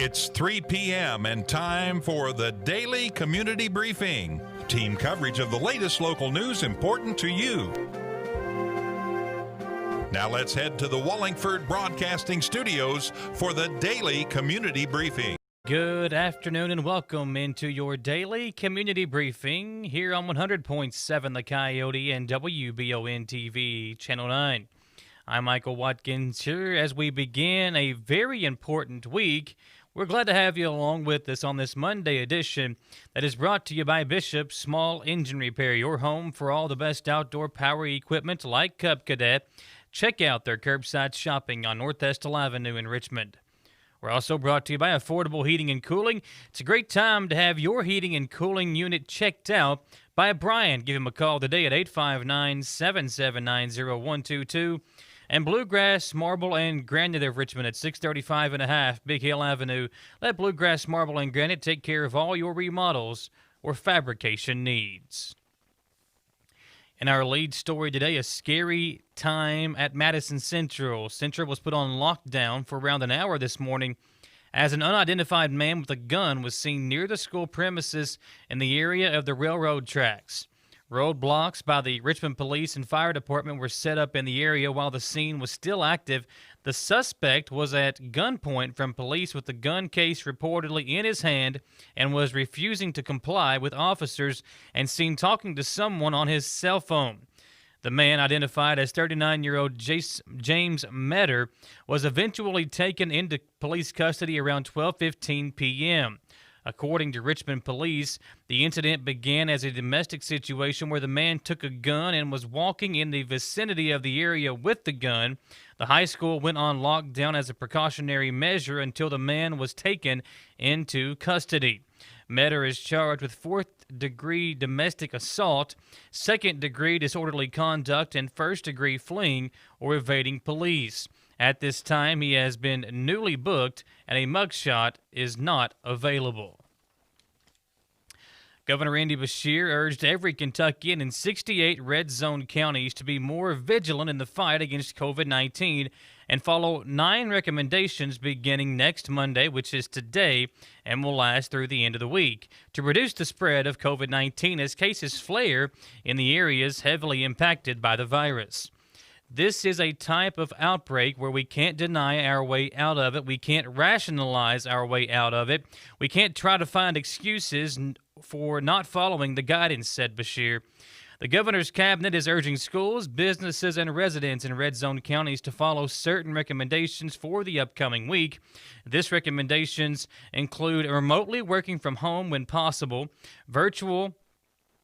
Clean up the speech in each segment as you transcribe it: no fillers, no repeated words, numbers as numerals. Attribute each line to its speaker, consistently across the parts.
Speaker 1: It's 3 p.m. and time for the Daily Community Briefing. Team coverage of the latest local news important to you. Now let's head to the Wallingford Broadcasting Studios for the Daily Community Briefing.
Speaker 2: Good afternoon and welcome into your Daily Community Briefing here on 100.7 The Coyote and WBON-TV Channel 9. I'm Michael Watkins here as we begin a very important week. We're glad to have you along with us on this Monday edition that is brought to you by Bishop's Small Engine Repair, your home for all the best outdoor power equipment like Cub Cadet. Check out their curbside shopping on North Estill Avenue in Richmond. We're also brought to you by Affordable Heating and Cooling. It's a great time to have your heating and cooling unit checked out by Brian. Give him a call today at 859-779-0122. And Bluegrass Marble and Granite of Richmond at 635 and a half Big Hill Avenue. Let Bluegrass Marble and Granite take care of all your remodels or fabrication needs. In our lead story today, a scary time at Madison Central. Central was put on lockdown for around an hour this morning as an unidentified man with a gun was seen near the school premises in the area of the railroad tracks. Roadblocks by the Richmond Police and Fire Department were set up in the area while the scene was still active. The suspect was at gunpoint from police with the gun case reportedly in his hand and was refusing to comply with officers and seen talking to someone on his cell phone. The man, identified as 39-year-old James Metter, was eventually taken into police custody around 12:15 p.m. According to Richmond police, the incident began as a domestic situation where the man took a gun and was walking in the vicinity of the area with the gun. The high school went on lockdown as a precautionary measure until the man was taken into custody. Metter is charged with fourth-degree domestic assault, second-degree disorderly conduct, and first-degree fleeing or evading police. At this time, he has been newly booked, and a mugshot is not available. Governor Andy Beshear urged every Kentuckian in 68 red zone counties to be more vigilant in the fight against COVID-19 and follow 9 recommendations beginning next Monday, which is today, and will last through the end of the week, to reduce the spread of COVID-19 as cases flare in the areas heavily impacted by the virus. This is a type of outbreak where we can't deny our way out of it. We can't rationalize our way out of it. We can't try to find excuses for not following the guidance, said Beshear. The governor's cabinet is urging schools, businesses, and residents in red zone counties to follow certain recommendations for the upcoming week. These recommendations include remotely working from home when possible, virtual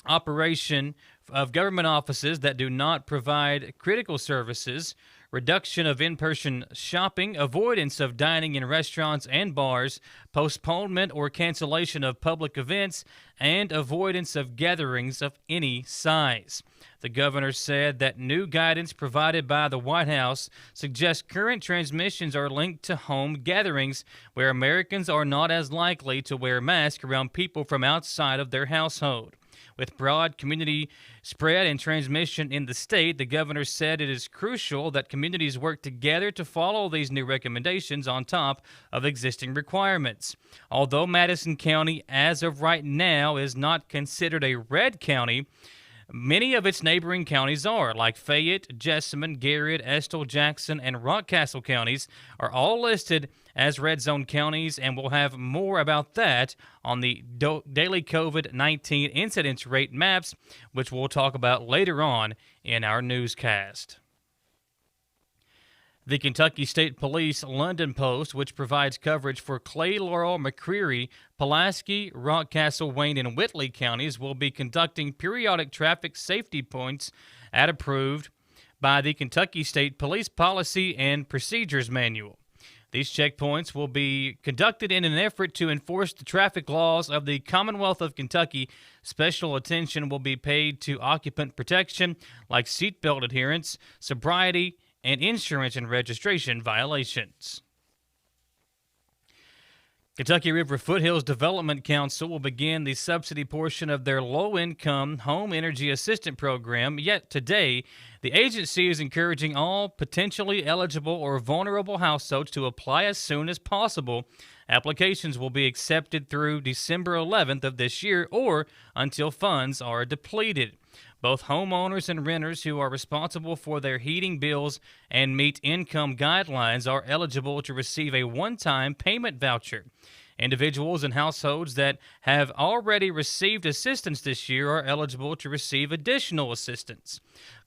Speaker 2: operation of government offices that do not provide critical services, reduction of in-person shopping, avoidance of dining in restaurants and bars, postponement or cancellation of public events, and avoidance of gatherings of any size. The governor said that new guidance provided by the White House suggests current transmissions are linked to home gatherings where Americans are not as likely to wear masks around people from outside of their household. With broad community spread and transmission in the state, the governor said it is crucial that communities work together to follow these new recommendations on top of existing requirements. Although Madison County, as of right now, is not considered a red county, many of its neighboring counties are, like Fayette, Jessamine, Garrett, Estill, Jackson, and Rockcastle counties are all listed as red zone counties, and we'll have more about that on the daily COVID-19 incidence rate maps, which we'll talk about later on in our newscast. The Kentucky State Police London Post, which provides coverage for Clay, Laurel, McCreary, Pulaski, Rockcastle, Wayne, and Whitley counties, will be conducting periodic traffic safety points as approved by the Kentucky State Police Policy and Procedures Manual. These checkpoints will be conducted in an effort to enforce the traffic laws of the Commonwealth of Kentucky. Special attention will be paid to occupant protection, like seatbelt adherence, sobriety, and insurance and registration violations. Kentucky River Foothills Development Council will begin the subsidy portion of their low-income home energy assistance program. Yet today, the agency is encouraging all potentially eligible or vulnerable households to apply as soon as possible. Applications will be accepted through December 11th of this year or until funds are depleted. Both homeowners and renters who are responsible for their heating bills and meet income guidelines are eligible to receive a one-time payment voucher. Individuals and households that have already received assistance this year are eligible to receive additional assistance.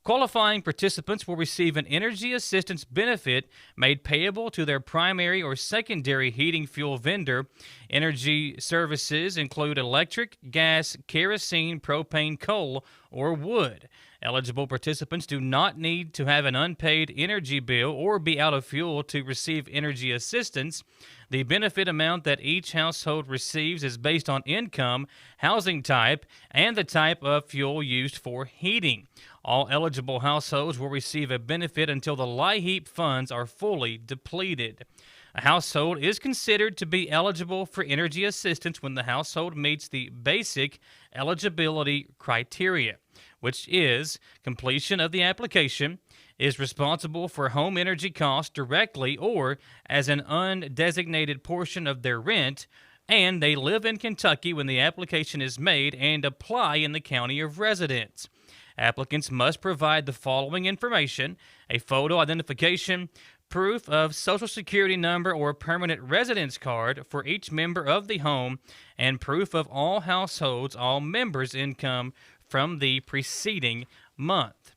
Speaker 2: Qualifying participants will receive an energy assistance benefit made payable to their primary or secondary heating fuel vendor. Energy services include electric, gas, kerosene, propane, coal, or wood. Eligible participants do not need to have an unpaid energy bill or be out of fuel to receive energy assistance. The benefit amount that each household receives is based on income, housing type, and the type of fuel used for heating. All eligible households will receive a benefit until the LIHEAP funds are fully depleted. A household is considered to be eligible for energy assistance when the household meets the basic eligibility criteria, which is completion of the application, is responsible for home energy costs directly or as an undesignated portion of their rent, and they live in Kentucky when the application is made and apply in the county of residence. Applicants must provide the following information: a photo identification, proof of Social Security number or permanent residence card for each member of the home, and proof of all households, all members' income from the preceding month.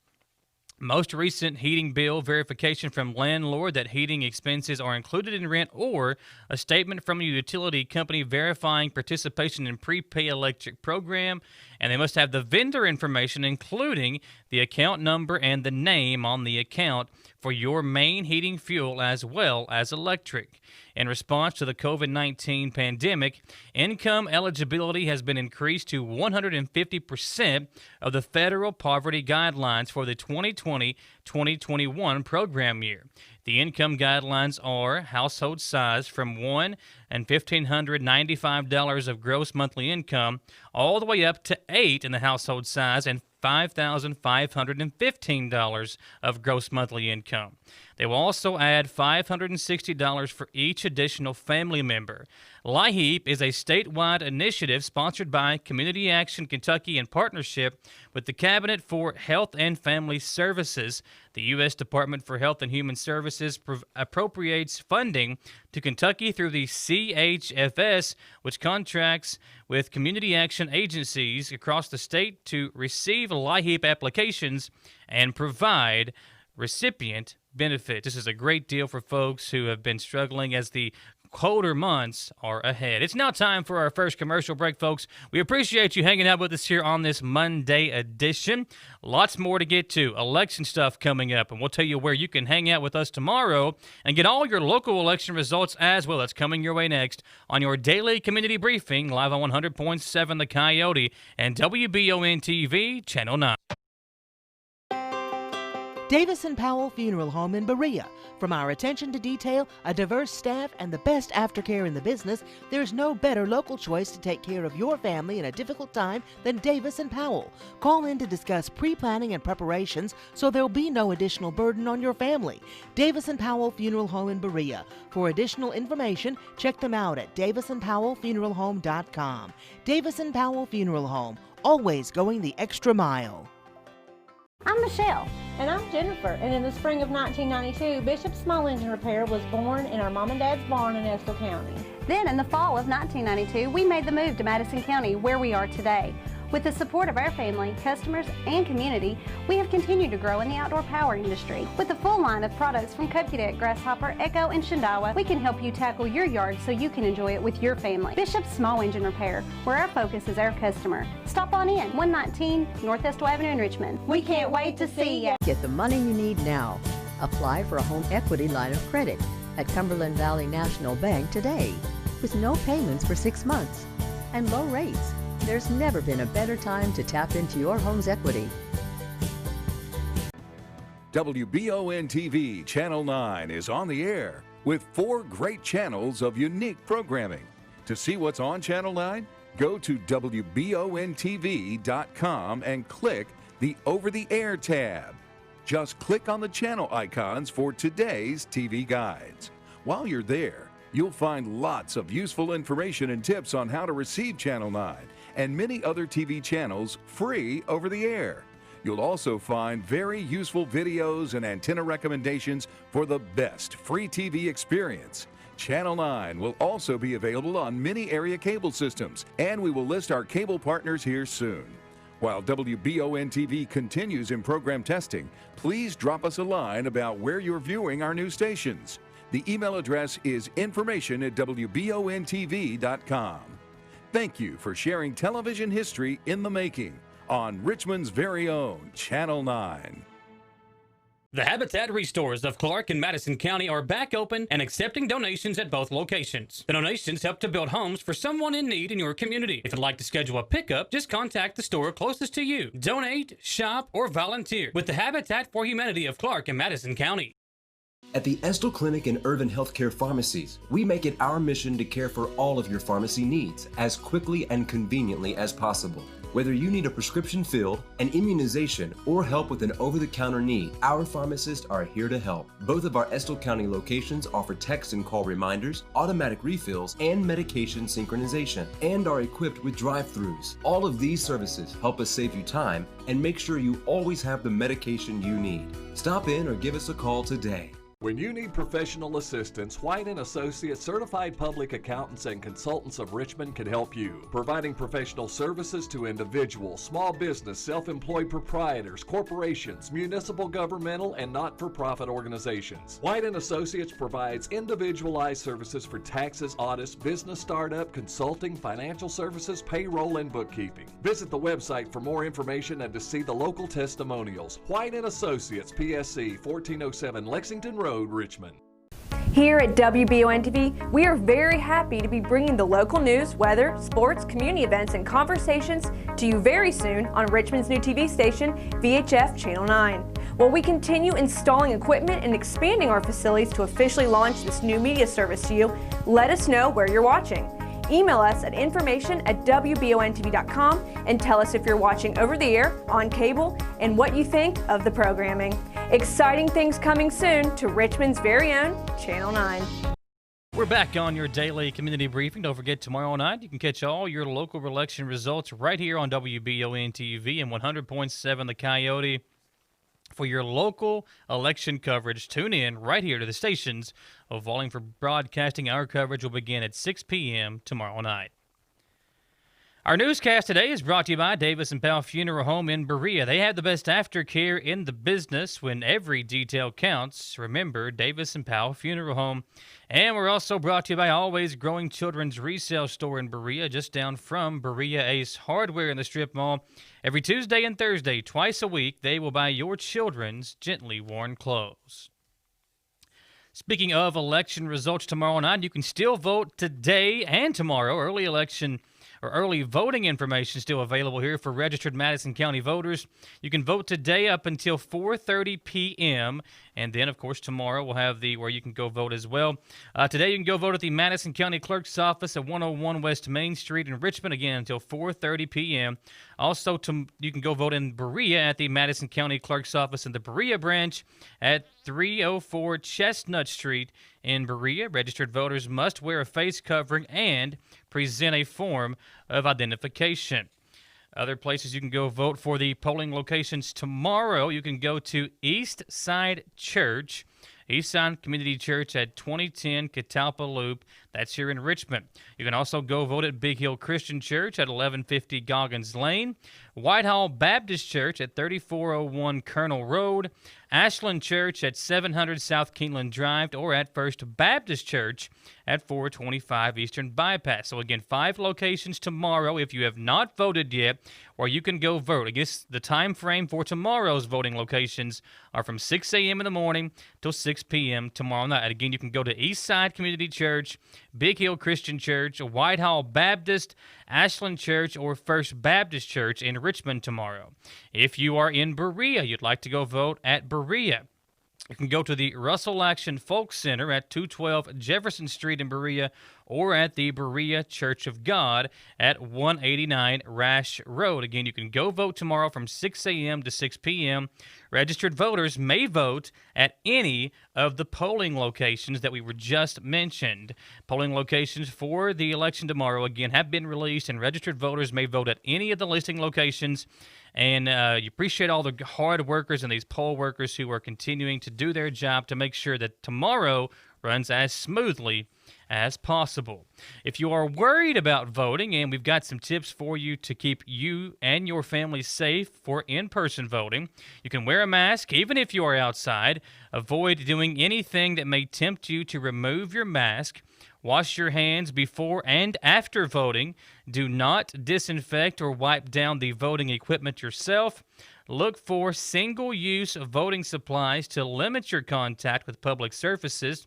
Speaker 2: Most recent heating bill verification from landlord that heating expenses are included in rent, or a statement from a utility company verifying participation in prepay electric program, and they must have the vendor information including the account number and the name on the account for your main heating fuel as well as electric. In response to the COVID-19 pandemic, income eligibility has been increased to 150% of the federal poverty guidelines for the 2020-2021 program year. The income guidelines are household size from $1,000 and $1,595 of gross monthly income all the way up to $8,000 in the household size and $5,515 of gross monthly income. They will also add $560 for each additional family member. LIHEAP is a statewide initiative sponsored by Community Action Kentucky in partnership with the Cabinet for Health and Family Services. The U.S. Department for Health and Human Services appropriates funding to Kentucky through the CHFS, which contracts with community action agencies across the state to receive LIHEAP applications and provide recipient benefit. This is a great deal for folks who have been struggling as the colder months are ahead. It's now time for our first commercial break, folks. We appreciate you hanging out with us here on this Monday edition. Lots more to get to. Election stuff coming up, and we'll tell you where you can hang out with us tomorrow and get all your local election results as well. That's coming your way next on your daily community briefing, live on 100.7 The Coyote and WBON-TV, Channel 9.
Speaker 3: Davis & Powell Funeral Home in Berea. From our attention to detail, a diverse staff, and the best aftercare in the business, there's no better local choice to take care of your family in a difficult time than Davis & Powell. Call in to discuss pre-planning and preparations so there'll be no additional burden on your family. Davis & Powell Funeral Home in Berea. For additional information, check them out at davisandpowellfuneralhome.com. Davis & Powell Funeral Home, always going the extra mile.
Speaker 4: I'm Michelle. And I'm Jennifer. And in the spring of 1992, Bishop Small Engine Repair was born in our mom and dad's barn in Estill County.
Speaker 5: Then in the fall of 1992, we made the move to Madison County, where we are today. With the support of our family, customers, and community, we have continued to grow in the outdoor power industry. With a full line of products from Cupcadet, Grasshopper, Echo, and Shindawa, we can help you tackle your yard so you can enjoy it with your family. Bishop Small Engine Repair, where our focus is our customer. Stop on in, 119 North Estill Avenue in Richmond. We can't wait to see you.
Speaker 6: Get the money you need now. Apply for a home equity line of credit at Cumberland Valley National Bank today, with no payments for 6 months and low rates. There's never been a better time to tap into your home's equity.
Speaker 7: WBON-TV Channel 9 is on the air with 4 great channels of unique programming. To see what's on Channel 9, go to WBONTV.com and click the Over-the-Air tab. Just click on the channel icons for today's TV guides. While you're there, you'll find lots of useful information and tips on how to receive Channel 9 and many other TV channels free over the air. You'll also find very useful videos and antenna recommendations for the best free TV experience. Channel 9 will also be available on many area cable systems, and we will list our cable partners here soon. While WBON-TV continues in program testing, please drop us a line about where you're viewing our new stations. The email address is information@WBONTV.com. Thank you for sharing television history in the making on Richmond's very own Channel 9.
Speaker 8: The Habitat Restores of Clark and Madison County are back open and accepting donations at both locations. The donations help to build homes for someone in need in your community. If you'd like to schedule a pickup, just contact the store closest to you. Donate, shop, or volunteer with the Habitat for Humanity of Clark and Madison County.
Speaker 9: At the Estill Clinic and Urban Healthcare Pharmacies, we make it our mission to care for all of your pharmacy needs as quickly and conveniently as possible. Whether you need a prescription filled, an immunization, or help with an over-the-counter need, our pharmacists are here to help. Both of our Estill County locations offer text and call reminders, automatic refills, and medication synchronization, and are equipped with drive-thrus. All of these services help us save you time and make sure you always have the medication you need. Stop in or give us a call today.
Speaker 10: When you need professional assistance, White & Associates Certified Public Accountants and Consultants of Richmond can help you, providing professional services to individuals, small business, self-employed proprietors, corporations, municipal, governmental, and not-for-profit organizations. White & Associates provides individualized services for taxes, audits, business startup, consulting, financial services, payroll, and bookkeeping. Visit the website for more information and to see the local testimonials. White & Associates, PSC, 1407 Lexington Road, Richmond.
Speaker 11: Here at WBON-TV, we are very happy to be bringing the local news, weather, sports, community events, and conversations to you very soon on Richmond's new TV station, VHF Channel 9. While we continue installing equipment and expanding our facilities to officially launch this new media service to you, let us know where you're watching. Email us at information@WBONTV.com and tell us if you're watching over the air, on cable, and what you think of the programming. Exciting things coming soon to Richmond's very own Channel 9.
Speaker 2: We're back on your daily community briefing. Don't forget, tomorrow night you can catch all your local election results right here on WBON-TV and 100.7 The Coyote. For your local election coverage, tune in right here to the stations of Volume for Broadcasting. Our coverage will begin at 6 p.m. tomorrow night. Our newscast today is brought to you by Davis & Powell Funeral Home in Berea. They have the best aftercare in the business when every detail counts. Remember, Davis & Powell Funeral Home. And we're also brought to you by Always Growing Children's Resale Store in Berea, just down from Berea Ace Hardware in the Strip Mall. Every Tuesday and Thursday, twice a week, they will buy your children's gently worn clothes. Speaking of election results tomorrow night, you can still vote today and tomorrow. Early voting information still available here for registered Madison County voters. You can vote today up until 4:30 p.m. And then, of course, tomorrow we'll have where you can go vote as well. Today you can go vote at the Madison County Clerk's Office at 101 West Main Street in Richmond, again, until 4:30 p.m. Also, you can go vote in Berea at the Madison County Clerk's Office in the Berea branch at 304 Chestnut Street in Berea. Registered voters must wear a face covering and present a form of identification. Other places you can go vote for the polling locations tomorrow. You can go to Eastside Church, Eastside Community Church at 2010 Catalpa Loop. That's here in Richmond. You can also go vote at Big Hill Christian Church at 1150 Goggins Lane, Whitehall Baptist Church at 3401 Colonel Road, Ashland Church at 700 South Keeneland Drive, or at First Baptist Church at 425 Eastern Bypass. So again, 5 locations tomorrow if you have not voted yet, where you can go vote. I guess the time frame for tomorrow's voting locations are from 6 a.m. in the morning till 6 p.m. tomorrow night. Again, you can go to Eastside Community Church, Big Hill Christian Church, Whitehall Baptist, Ashland Church, or First Baptist Church in Richmond tomorrow. If you are in Berea, you'd like to go vote at Berea, you can go to the Russell Action Folk Center at 212 Jefferson Street in Berea, or at the Berea Church of God at 189 Rash Road. Again, you can go vote tomorrow from 6 a.m. to 6 p.m. Registered voters may vote at any of the polling locations that we were just mentioned. Polling locations for the election tomorrow, again, have been released, and registered voters may vote at any of the listing locations. And you appreciate all the hard workers and these poll workers who are continuing to do their job to make sure that tomorrow runs as smoothly as possible. If you are worried about voting, and we've got some tips for you to keep you and your family safe for in-person voting, you can wear a mask even if you are outside. Avoid doing anything that may tempt you to remove your mask. Wash your hands before and after voting. Do not disinfect or wipe down the voting equipment yourself. Look for single-use voting supplies to limit your contact with public surfaces.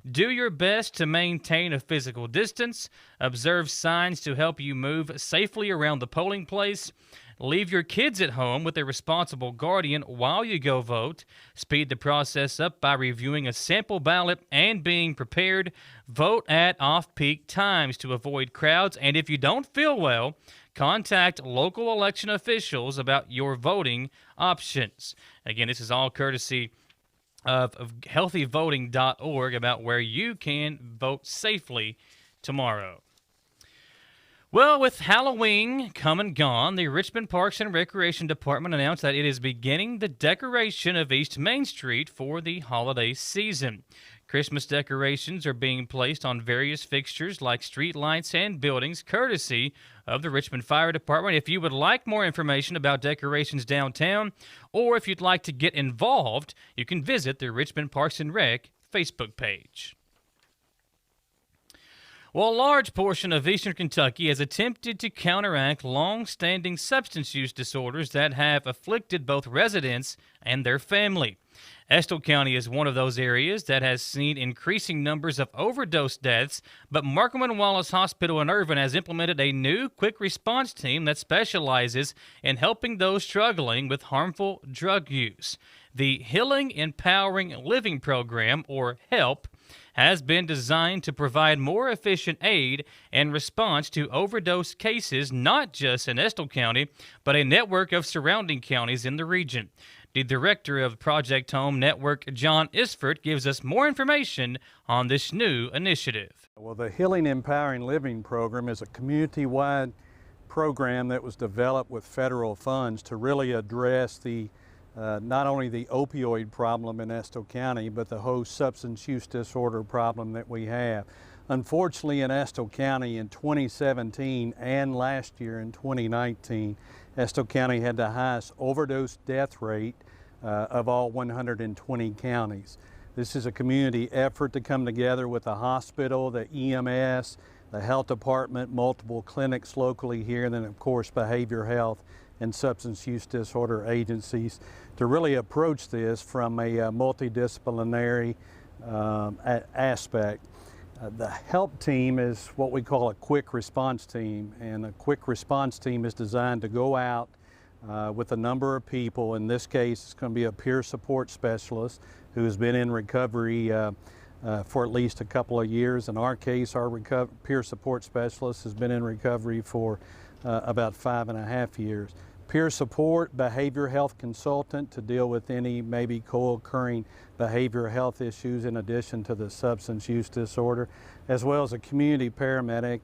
Speaker 2: Do your best to maintain a physical distance. Observe signs to help you move safely around the polling place. Leave your kids at home with a responsible guardian while you go vote. Speed the process up by reviewing a sample ballot and being prepared. Vote at off-peak times to avoid crowds. And if you don't feel well, contact local election officials about your voting options. Again, this is all courtesy of healthyvoting.org about where you can vote safely tomorrow. Well, with Halloween come and gone, the Richmond Parks and Recreation Department announced that it is beginning the decoration of East Main Street for the holiday season. Christmas decorations are being placed on various fixtures like street lights and buildings, courtesy of the Richmond Fire Department. If you would like more information about decorations downtown, or if you'd like to get involved, you can visit the Richmond Parks and Rec Facebook page. Well, a large portion of eastern Kentucky has attempted to counteract long-standing substance use disorders that have afflicted both residents and their family. Estill County is one of those areas that has seen increasing numbers of overdose deaths, but Markham and Wallace Hospital in Irvine has implemented a new quick response team that specializes in helping those struggling with harmful drug use. The Healing Empowering Living Program, or HELP, has been designed to provide more efficient aid and response to overdose cases, not just in Estill County, but a network of surrounding counties in the region. The director of Project Home Network, John Isford, gives us more information on this new initiative.
Speaker 12: Well, the Healing Empowering Living Program is a community-wide program that was developed with federal funds to really address the not only the opioid problem in Estill County, but the whole substance use disorder problem that we have. Unfortunately, in Estill County in 2017 and last year in 2019, Estill County had the highest overdose death rate of all 120 counties. This is a community effort to come together with the hospital, the EMS, the health department, multiple clinics locally here, and then of course behavioral health and substance use disorder agencies to really approach this from a multidisciplinary aspect. The HELP team is what we call a quick response team, and a quick response team is designed to go out with a number of people. In this case, it's going to be a peer support specialist who has been in recovery for at least a couple of years. In our case, our peer support specialist has been in recovery for about 5.5 years. Peer support, behavioral health consultant to deal with any maybe co-occurring behavioral health issues in addition to the substance use disorder, as well as a community paramedic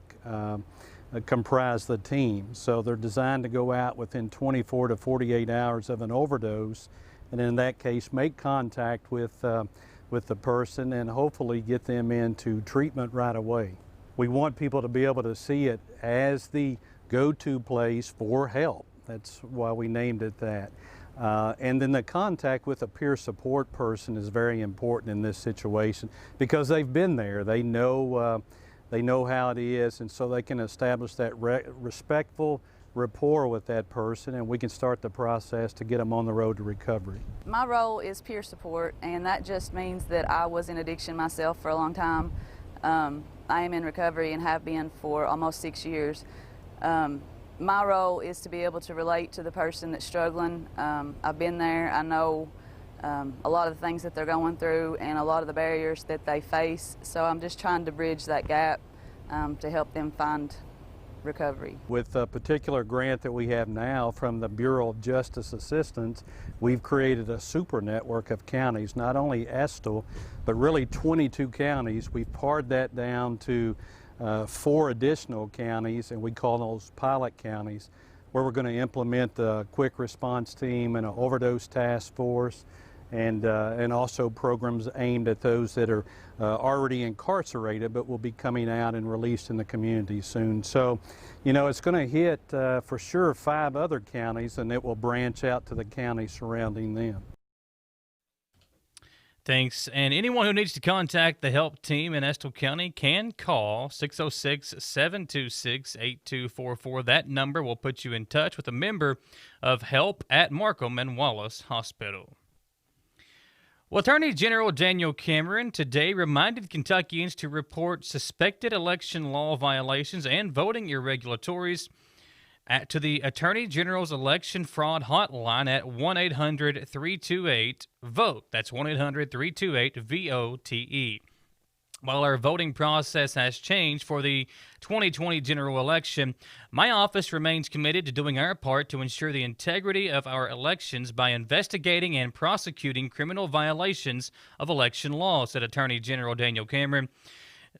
Speaker 12: comprise the team. So they're designed to go out within 24 to 48 hours of an overdose, and in that case make contact with the person and hopefully get them into treatment right away. We want people to be able to see it as the go-to place for help. That's why we named it that. And then the contact with a peer support person is very important in this situation because they've been there. They know how it is, and so they can establish that respectful rapport with that person, and we can start the process to get them on the road to recovery.
Speaker 13: My role is peer support, and that just means that I was in addiction myself for a long time. I am in recovery and have been for almost 6 years. My role is to be able to relate to the person that's struggling. I've been there. I know a lot of the things that they're going through and a lot of the barriers that they face. So I'm just trying to bridge that gap to help them find recovery.
Speaker 12: With a particular grant that we have now from the Bureau of Justice Assistance, we've created a super network of counties, not only Estill, but really 22 counties. We've pared that down to 4 additional counties, and we call those pilot counties, where we're going to implement the quick response team and an overdose task force, and also programs aimed at those that are already incarcerated but will be coming out and released in the community soon. So, you know, it's going to hit for sure 5 other counties, and it will branch out to the counties surrounding them.
Speaker 2: Thanks. And anyone who needs to contact the help team in Estill County can call 606-726-8244. That number will put you in touch with a member of Help at Markham and Wallace Hospital. Well, Attorney General Daniel Cameron today reminded Kentuckians to report suspected election law violations and voting irregularities to the Attorney General's election fraud hotline at 1-800-328-VOTE. That's 1-800-328-VOTE. While our voting process has changed for the 2020 general election, my office remains committed to doing our part to ensure the integrity of our elections by investigating and prosecuting criminal violations of election law, said Attorney General Daniel Cameron.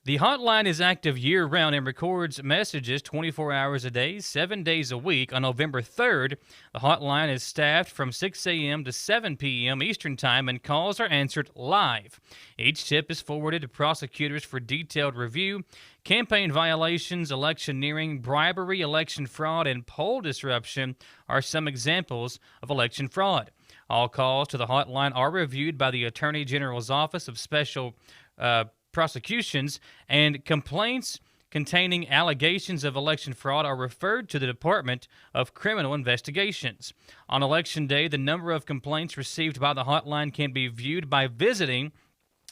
Speaker 2: The hotline is active year-round and records messages 24 hours a day, 7 days a week. On November 3rd, the hotline is staffed from 6 a.m. to 7 p.m. Eastern Time, and calls are answered live. Each tip is forwarded to prosecutors for detailed review. Campaign violations, electioneering, bribery, election fraud, and poll disruption are some examples of election fraud. All calls to the hotline are reviewed by the Attorney General's Office of Special Prosecutions, and complaints containing allegations of election fraud are referred to the Department of Criminal Investigations. On Election Day, the number of complaints received by the hotline can be viewed by visiting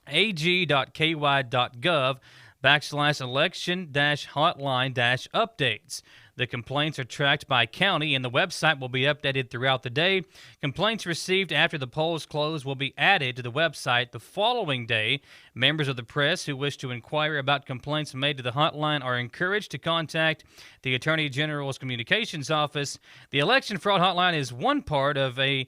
Speaker 2: ag.ky.gov/election-hotline-updates. The complaints are tracked by county, and the website will be updated throughout the day. Complaints received after the polls close will be added to the website the following day. Members of the press who wish to inquire about complaints made to the hotline are encouraged to contact the Attorney General's Communications Office. The election fraud hotline is one part of a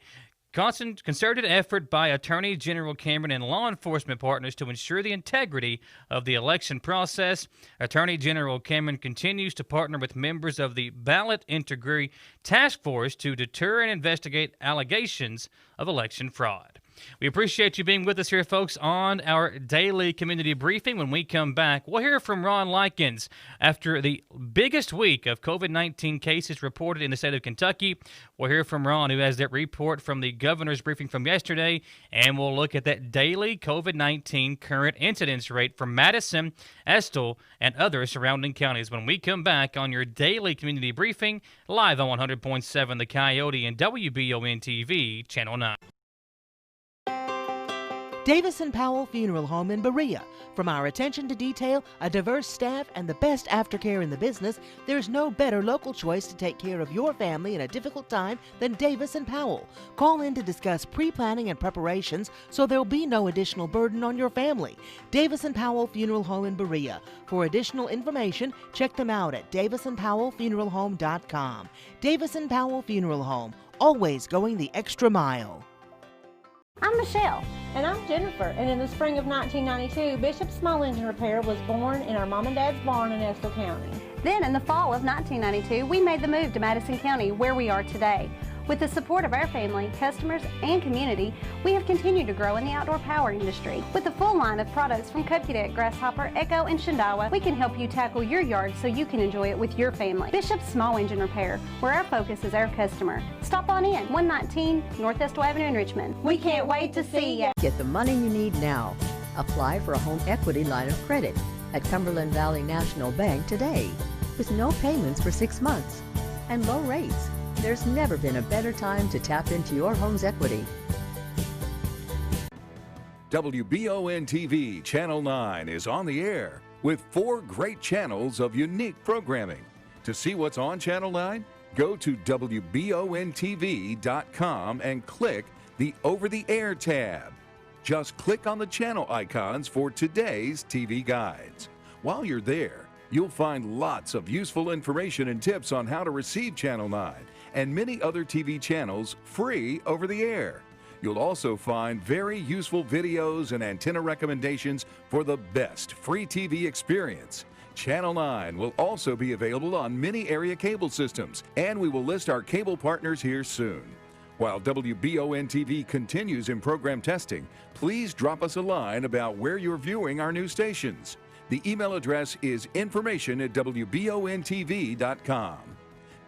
Speaker 2: concerted effort by Attorney General Cameron and law enforcement partners to ensure the integrity of the election process. Attorney General Cameron continues to partner with members of the Ballot Integrity Task Force to deter and investigate allegations of election fraud. We appreciate you being with us here, folks, on our daily community briefing. When we come back, we'll hear from Ron Likens. After the biggest week of COVID-19 cases reported in the state of Kentucky, we'll hear from Ron, who has that report from the governor's briefing from yesterday, and we'll look at that daily COVID-19 current incidence rate from Madison, Estill, and other surrounding counties. When we come back on your daily community briefing, live on 100.7 The Coyote and WBON-TV, Channel 9.
Speaker 3: Davis & Powell Funeral Home in Berea. From our attention to detail, a diverse staff, and the best aftercare in the business, there's no better local choice to take care of your family in a difficult time than Davis & Powell. Call in to discuss pre-planning and preparations so there'll be no additional burden on your family. Davis & Powell Funeral Home in Berea. For additional information, check them out at davisandpowellfuneralhome.com. Davis & Powell Funeral Home, always going the extra mile.
Speaker 4: I'm Michelle. And I'm Jennifer. And in the spring of 1992, Bishop Small Engine Repair was born in our mom and dad's barn in Estill County.
Speaker 5: Then in the fall of 1992, we made the move to Madison County, where we are today. With the support of our family, customers, and community, we have continued to grow in the outdoor power industry. With a full line of products from Kokudet, Grasshopper, Echo, and Shindawa, we can help you tackle your yard so you can enjoy it with your family. Bishop Small Engine Repair, where our focus is our customer. Stop on in, 119 North Estill Avenue in Richmond. We can't wait to see you.
Speaker 6: Get the money you need now. Apply for a home equity line of credit at Cumberland Valley National Bank today, with no payments for 6 months and low rates. There's never been a better time to tap into your home's equity.
Speaker 7: WBON-TV Channel 9 is on the air with 4 great channels of unique programming. To see what's on Channel 9, go to WBONTV.com and click the Over-the-Air tab. Just click on the channel icons for today's TV guides. While you're there, You'll find lots of useful information and tips on how to receive Channel 9 and many other TV channels free over the air. You'll also find very useful videos and antenna recommendations for the best free TV experience. Channel 9 will also be available on many area cable systems, and we will list our cable partners here soon. While WBON-TV continues in program testing, please drop us a line about where you're viewing our new stations. The email address is information@wbontv.com.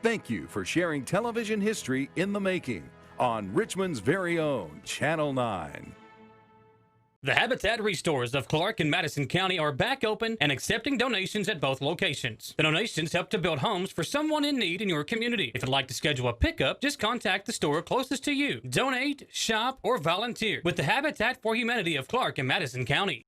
Speaker 7: Thank you for sharing television history in the making on Richmond's very own Channel 9.
Speaker 8: The Habitat Restores of Clark and Madison County are back open and accepting donations at both locations. The donations help to build homes for someone in need in your community. If you'd like to schedule a pickup, just contact the store closest to you. Donate, shop, or volunteer with the Habitat for Humanity of Clark and Madison County.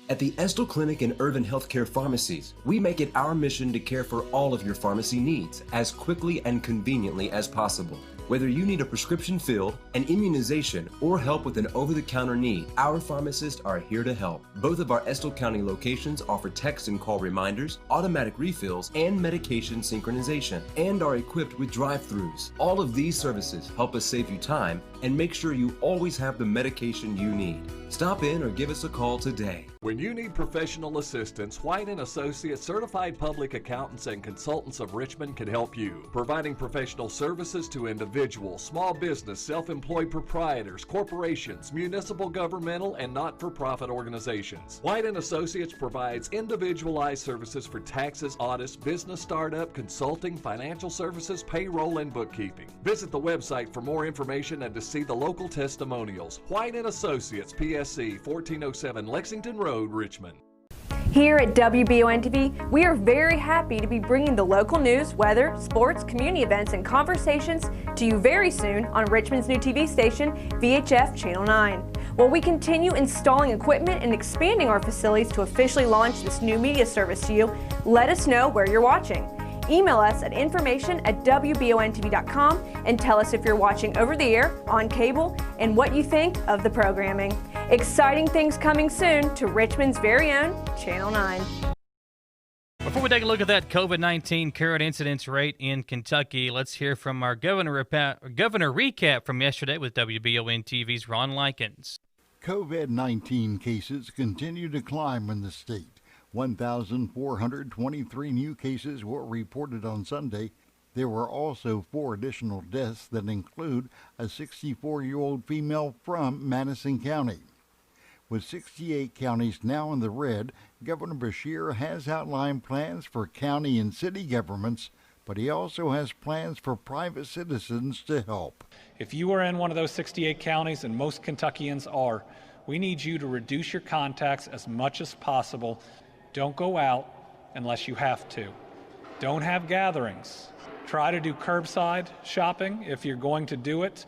Speaker 9: At the Estill Clinic and Urban Healthcare Pharmacies, we make it our mission to care for all of your pharmacy needs as quickly and conveniently as possible. Whether you need a prescription filled, an immunization, or help with an over-the-counter need, our pharmacists are here to help. Both of our Estill County locations offer text and call reminders, automatic refills, and medication synchronization, and are equipped with drive-thrus. All of these services help us save you time and make sure you always have the medication you need. Stop in or give us a call today.
Speaker 10: When you need professional assistance, White & Associates Certified Public Accountants and Consultants of Richmond can help you, providing professional services to individuals, small business, self-employed proprietors, corporations, municipal, governmental, and not-for-profit organizations. White & Associates provides individualized services for taxes, audits, business startup, consulting, financial services, payroll, and bookkeeping. Visit the website for more information and to see the local testimonials. White & Associates, PSC, 1407 Lexington Road, Richmond.
Speaker 11: Here at WBON-TV, we are very happy to be bringing the local news, weather, sports, community events, and conversations to you very soon on Richmond's new TV station, VHF Channel 9. While we continue installing equipment and expanding our facilities to officially launch this new media service to you, let us know where you're watching. Email us at information@wbontv.com and tell us if you're watching over the air, on cable, and what you think of the programming. Exciting things coming soon to Richmond's very own Channel 9.
Speaker 2: Before we take a look at that COVID-19 current incidence rate in Kentucky, let's hear from our governor recap from yesterday with WBON-TV's Ron Likens.
Speaker 14: COVID-19 cases continue to climb in the state. 1,423 new cases were reported on Sunday. There were also 4 additional deaths that include a 64-year-old female from Madison County. With 68 counties now in the red, Governor Beshear has outlined plans for county and city governments, but he also has plans for private citizens to help.
Speaker 15: If you are in one of those 68 counties, and most Kentuckians are, we need you to reduce your contacts as much as possible. Don't go out unless you have to. Don't have gatherings. Try to do curbside shopping if you're going to do it.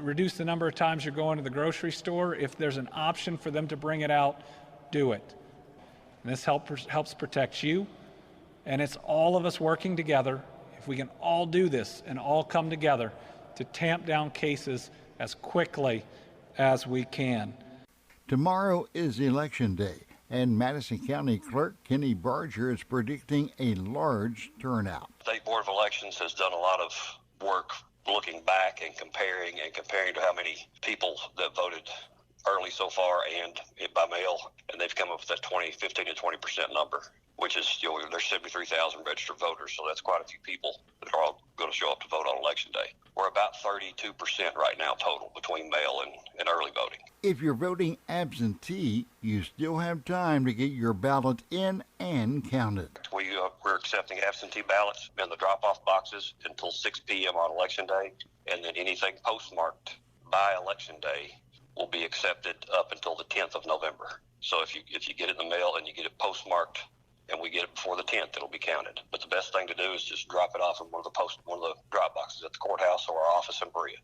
Speaker 15: Reduce the number of times you're going to the grocery store. If there's an option for them to bring it out, do it. And this helps protect you, and it's all of us working together. If we can all do this and all come together to tamp down cases as quickly as we can.
Speaker 14: Tomorrow is Election Day, and Madison County Clerk Kenny Barger is predicting a large turnout.
Speaker 16: The State Board of Elections has done a lot of work looking back and comparing to how many people that voted early so far and by mail, and they've come up with that 15 to 20% number, which is, there's 73,000 registered voters, so that's quite a few people that are all going to show up to vote on Election Day. We're about 32% right now total between mail and early voting.
Speaker 14: If you're voting absentee, you still have time to get your ballot in and counted.
Speaker 16: We're accepting absentee ballots in the drop-off boxes until 6 p.m. on Election Day, and then anything postmarked by Election Day will be accepted up until the 10th of November. So if you get it in the mail and you get it postmarked and we get it before the 10th, it'll be counted. But the best thing to do is just drop it off in one of the drop boxes at the courthouse or our office in Berea.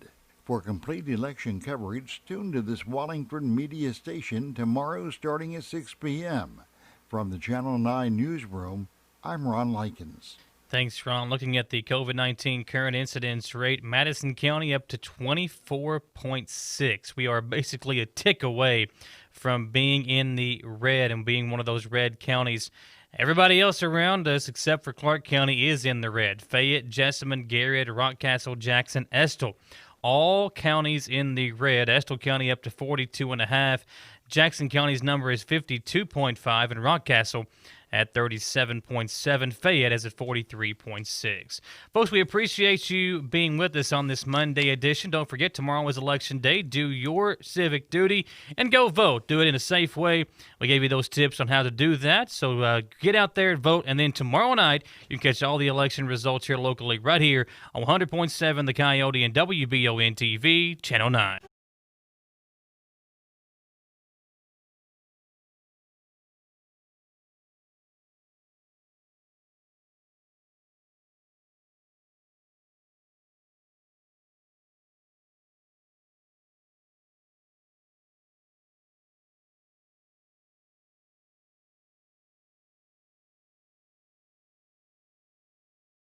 Speaker 14: For complete election coverage, tune to this Wallingford media station tomorrow starting at 6 p.m. From the Channel 9 newsroom, I'm Ron Likens.
Speaker 2: Thanks, Ron. Looking at the COVID-19 current incidence rate, Madison County up to 24.6. We are basically a tick away from being in the red and being one of those red counties. Everybody else around us except for Clark County is in the red. Fayette, Jessamine, Garrett, Rockcastle, Jackson, Estill. All counties in the red. Estill County up to 42.5. Jackson County's number is 52.5, and Rockcastle at 37.7. Fayette is at 43.6. Folks, we appreciate you being with us on this Monday edition. Don't forget, tomorrow is Election Day. Do your civic duty and go vote. Do it in a safe way. We gave you those tips on how to do that. So get out there and vote. And then tomorrow night, you can catch all the election results here locally right here on 100.7 The Coyote and WBON TV, Channel 9.